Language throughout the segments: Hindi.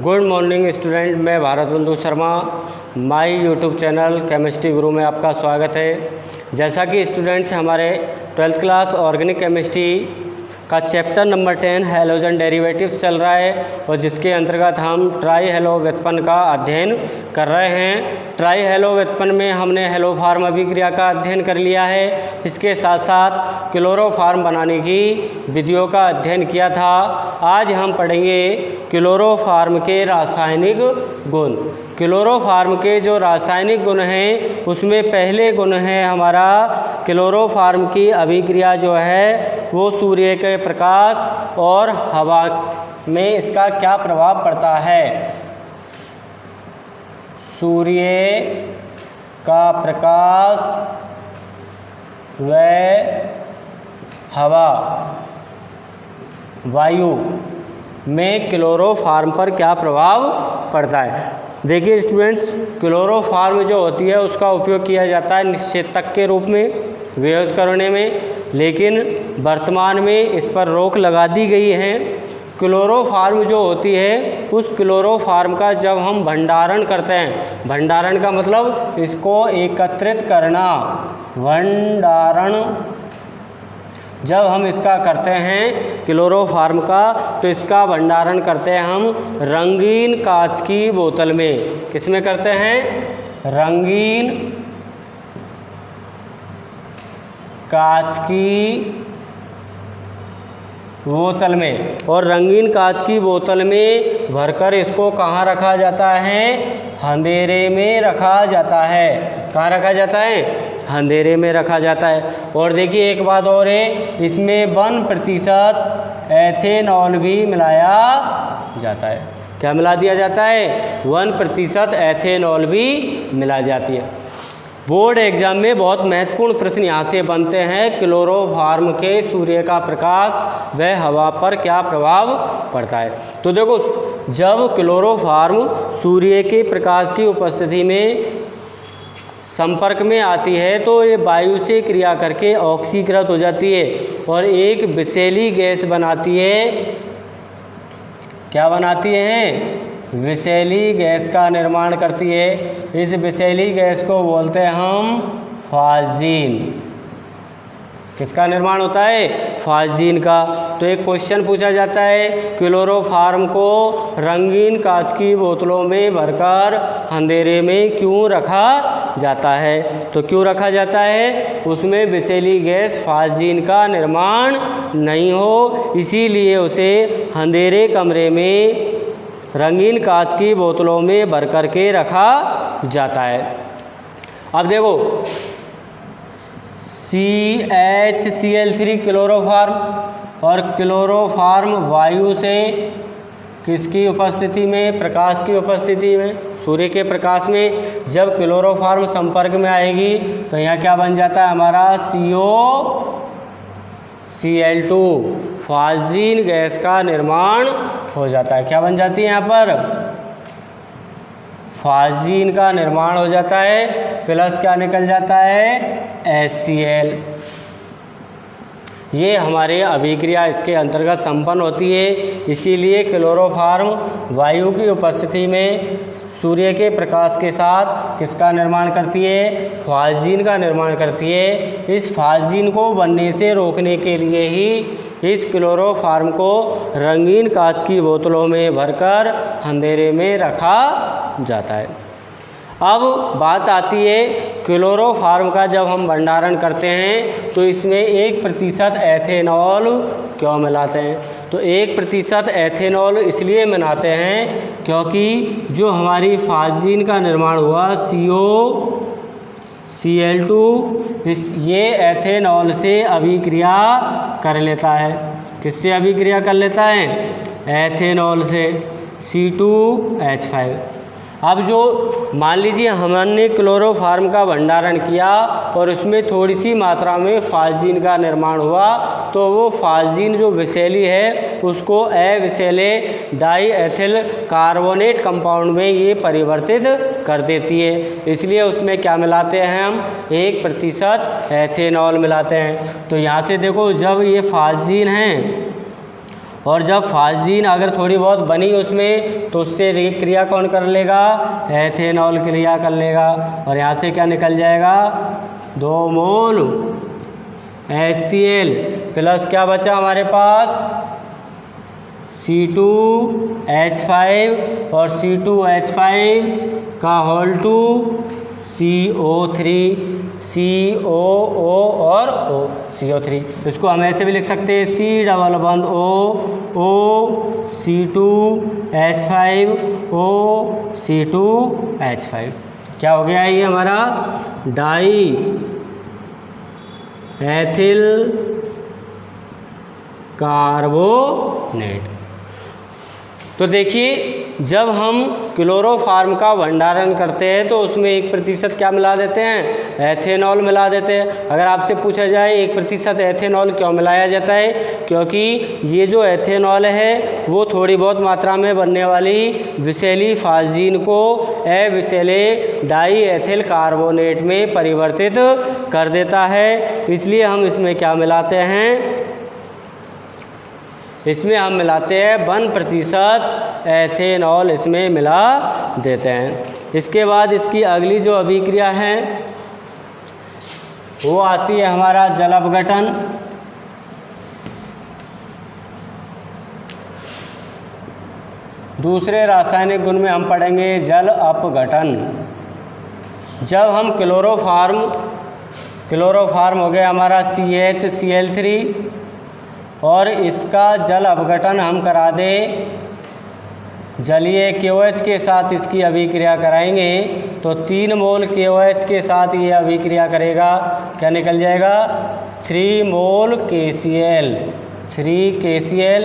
गुड मॉर्निंग स्टूडेंट, मैं भारत बंधु Sharma my YouTube channel chemistry गुरु में आपका स्वागत है। जैसा कि स्टूडेंट्स हमारे 12th क्लास ऑर्गेनिक केमिस्ट्री का चैप्टर नंबर 10 हैलोजन डेरिवेटिव्स चल रहा है और जिसके अंतर्गत हम ट्राई हेलो व्युत्पन्न का अध्ययन कर रहे हैं। ट्राई हेलो व्युत्पन्न में हमने हेलोफार्म अभिक्रिया का अध्ययन कर लिया है। इसके साथ साथ क्लोरोफार्म बनाने की विधियों का अध्ययन किया था। आज हम पढ़ेंगे क्लोरोफार्म के रासायनिक गुण। क्लोरोफार्म के जो रासायनिक गुण हैं उसमें पहले गुण है हमारा क्लोरोफार्म की अभिक्रिया जो है वो सूर्य के प्रकाश और हवा में इसका क्या प्रभाव पड़ता है। सूर्य का प्रकाश व हवा वायु में क्लोरोफार्म पर क्या प्रभाव पड़ता है। देखिए स्टूडेंट्स, क्लोरोफार्म जो होती है उसका उपयोग किया जाता है निषेचक के रूप में वियोज करने में, लेकिन वर्तमान में इस पर रोक लगा दी गई है। क्लोरोफार्म जो होती है उस क्लोरोफार्म का जब हम भंडारण करते हैं, भंडारण का मतलब इसको एकत्रित करना, भंडारण जब हम इसका करते हैं क्लोरोफार्म का, तो इसका भंडारण करते हैं हम रंगीन कांच की बोतल में। किसमें करते हैं? रंगीन कांच की बोतल में। और रंगीन कांच की बोतल में भरकर इसको कहाँ रखा जाता है? अंधेरे में रखा जाता है। कहाँ रखा जाता है? अंधेरे में रखा जाता है। और देखिए एक बात और है, इसमें 1% एथेनॉल भी मिलाया जाता है। क्या मिला दिया जाता है? 1% एथेनॉल भी मिला जाती है। बोर्ड एग्जाम में बहुत महत्वपूर्ण प्रश्न यहाँ से बनते हैं। क्लोरोफार्म के सूर्य का प्रकाश व हवा पर क्या प्रभाव पड़ता है। तो देखो, जब क्लोरोफार्म सूर्य के प्रकाश की उपस्थिति में संपर्क में आती है तो ये वायु से क्रिया करके ऑक्सीकृत हो जाती है और एक विषैली गैस बनाती है। क्या बनाती है? विषैली गैस का निर्माण करती है। इस विषैली गैस को बोलते हैं हम फाज़ीन। किसका निर्माण होता है? फाज़ीन का। तो एक क्वेश्चन पूछा जाता है, क्लोरोफार्म को रंगीन कांच की बोतलों में भरकर अंधेरे में क्यों रखा जाता है? तो क्यों रखा जाता है? उसमें विषैली गैस फाज़ीन का निर्माण नहीं हो, इसीलिए उसे अंधेरे कमरे में रंगीन कांच की बोतलों में भर कर के रखा जाता है। अब देखो, CHCl3 क्लोरोफार्म और क्लोरोफार्म वायु से किसकी उपस्थिति में? प्रकाश की उपस्थिति में, सूर्य के प्रकाश में जब क्लोरोफार्म संपर्क में आएगी तो यहाँ क्या बन जाता है हमारा? COCl2 फाज़ीन गैस का निर्माण हो जाता है। क्या बन जाती है यहाँ पर? फाज़ीन का निर्माण हो जाता है, प्लस क्या निकल जाता है? HCl। ये हमारे अभिक्रिया इसके अंतर्गत संपन्न होती है। इसीलिए क्लोरोफार्म वायु की उपस्थिति में सूर्य के प्रकाश के साथ किसका निर्माण करती है? फाज़ीन का निर्माण करती है। इस फाज़ीन को बनने से रोकने के लिए ही इस क्लोरोफार्म को रंगीन कांच की बोतलों में भरकर अंधेरे में रखा जाता है। अब बात आती है क्लोरोफार्म का जब हम भंडारण करते हैं तो इसमें 1% एथेनॉल क्यों मिलाते हैं? तो 1% एथेनॉल इसलिए मिलाते हैं क्योंकि जो हमारी फाज़ीन का निर्माण हुआ COCl2 ये एथेनॉल से अभिक्रिया कर लेता है। किससे अभिक्रिया कर लेता है? एथेनॉल से, C2H5। अब जो मान लीजिए हमने क्लोरोफार्म का भंडारण किया और उसमें थोड़ी सी मात्रा में फाज़ीन का निर्माण हुआ, तो वो फाज़ीन जो विषैली है उसको अविषैले डाईएथिल कार्बोनेट कंपाउंड में ये परिवर्तित कर देती है। इसलिए उसमें क्या मिलाते हैं हम? 1% एथेनॉल मिलाते हैं। तो यहाँ से देखो, जब ये फाज़ीन हैं और जब फास्जीन अगर थोड़ी बहुत बनी उसमें तो उससे क्रिया कौन कर लेगा, एथेनॉल क्रिया कर लेगा। और यहाँ से क्या निकल जाएगा, 2 मोल HCl प्लस क्या बचा हमारे पास, C2H5 और C2H5 का होल टू CO3, COO और O, CO3। इसको हम ऐसे भी लिख सकते हैं C डबल बंद O C2H5 O C2H5। क्या हो गया ये हमारा डाई एथिल कार्बोनेट। तो देखिए जब हम क्लोरोफार्म का भंडारण करते हैं तो उसमें 1% क्या मिला देते हैं, एथेनॉल मिला देते हैं। अगर आपसे पूछा जाए 1% एथेनॉल क्यों मिलाया जाता है, क्योंकि ये जो एथेनॉल है वो थोड़ी बहुत मात्रा में बनने वाली विषैली फास्जीन को अविषैले डाई एथिल कार्बोनेट में परिवर्तित कर देता है। इसलिए हम इसमें क्या मिलाते हैं, इसमें हम मिलाते हैं 1% एथेनॉल इसमें मिला देते हैं। इसके बाद इसकी अगली जो अभिक्रिया है वो आती है हमारा जल अपघटन। दूसरे रासायनिक गुण में हम पढ़ेंगे जल अपघटन। जब हम क्लोरोफार्म हो गया हमारा CHCl3 और इसका जल अपघटन हम करा दें जलीय KOH के साथ इसकी अभिक्रिया कराएंगे तो 3 मोल KOH के साथ ये अभिक्रिया करेगा, क्या निकल जाएगा, 3 मोल KCl। 3 KCl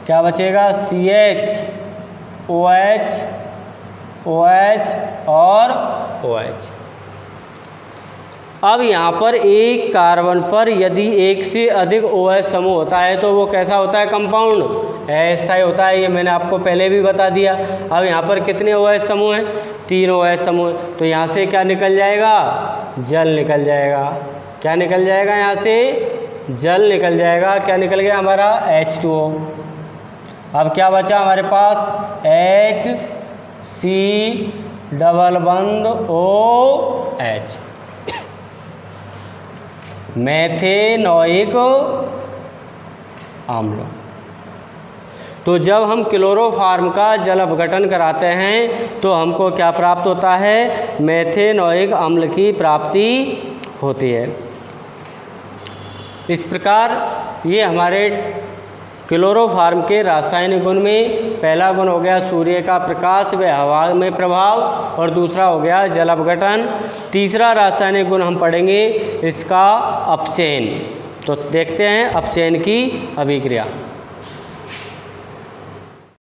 क्या बचेगा, CH OH OH और OH। अब यहाँ पर एक कार्बन पर यदि एक से अधिक OH समूह होता है तो वो कैसा होता है, कंपाउंड, अस्थायी होता है। ये मैंने आपको पहले भी बता दिया। अब यहाँ पर कितने OH समूह हैं, 3 OH समूह। तो यहाँ से क्या निकल जाएगा, जल निकल जाएगा। क्या निकल जाएगा, यहाँ से जल निकल जाएगा। क्या निकल गया हमारा, H2O। अब क्या बचा हमारे पास, HC डबल बंद OH, मेथेनोइक अम्ल। तो जब हम क्लोरोफार्म का जल अपघटन कराते हैं तो हमको क्या प्राप्त होता है, मेथेनोइक अम्ल की प्राप्ति होती है। इस प्रकार ये हमारे क्लोरोफार्म के रासायनिक गुण में पहला गुण हो गया सूर्य का प्रकाश व हवा में प्रभाव और दूसरा हो गया जल अपघटन। तीसरा रासायनिक गुण हम पढ़ेंगे इसका अपचयन। तो देखते हैं अपचयन की अभिक्रिया।